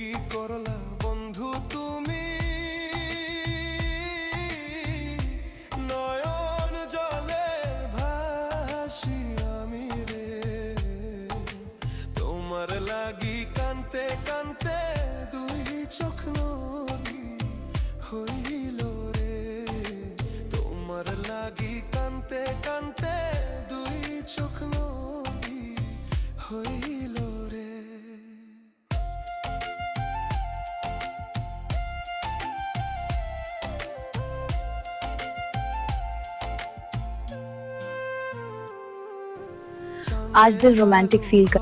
কি করলা বন্ধু তুমি, নয়ন জলে ভাসি আমি রে, তোমার লাগি কানতে কানতে দুই চোখ নদী হইল রে, তোমার লাগি কানতে কানতে দুই চোখ নদী হইল রে। आज दिल रोमांटिक फील कर